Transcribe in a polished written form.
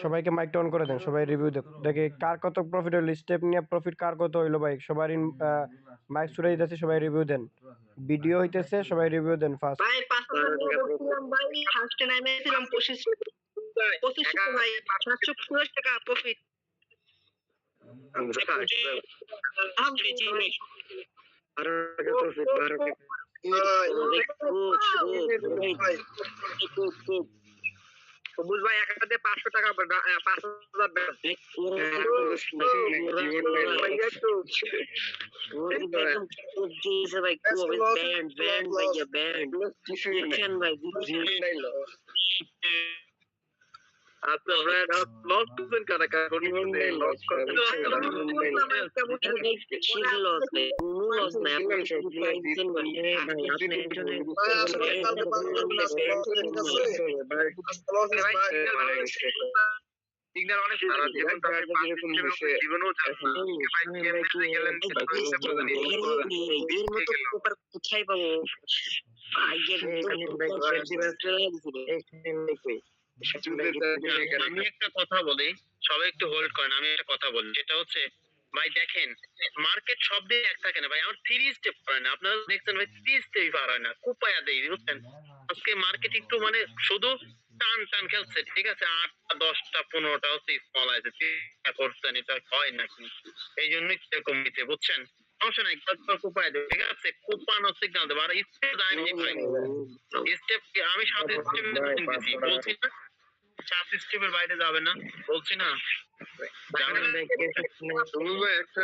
সবাইকে মাইকটা অন করে দেন, সবাই রিভিউ দেখে কার কত প্রফিট হইলো, স্টেপ নিয়ে প্রফিট কার কত হইলো ভাই। সবার মাইক ছুড়ে দিতেছে, সবাই রিভিউ দেন। ভিডিও হইতেছে, সবাই রিভিউ দেন ফার্স্ট। ভাই 5,000 টাকা করছিলাম ভাই, ফার্স্টে নাইমেছিলাম 2500 ভাই, 750 টাকা প্রফিট। সবুজ ভাই একাতে 500 টাকা সিগন্যাল অনেক ভালো কোথায় পাবো? আমি একটা কথা বলি, সবাই একটু হোল্ড করেন, আমি একটা কথা বলি, যেটা হচ্ছে ভাই দেখেন মার্কেট সব দিন এক থাকে না ভাই। আমার 3 স্টেপ হয় না, আপনারা দেখছেন ভাই 3 স্টেপ পার হয় না, কুপায়া দেই বুঝছেন। আজকে মার্কেট একটু মানে শুধু টান টান খেলছে, ঠিক আছে, 8টা 10টা 15টা হচ্ছে স্মল আছে, করছেন এটা হয় নাকি, এই জন্যই এরকম নিতে বুঝছেন। সমস্যা নাই, কুপায় দেবে, ঠিক আছে, কুপানো সিগন্যাল দেবো। আর স্টেপ স্টেপ আমি 7 স্টেপ দিচ্ছি, বলছি না 7 স্টেপের বাইরে যাবে না, বলছি না যাবে না। একটা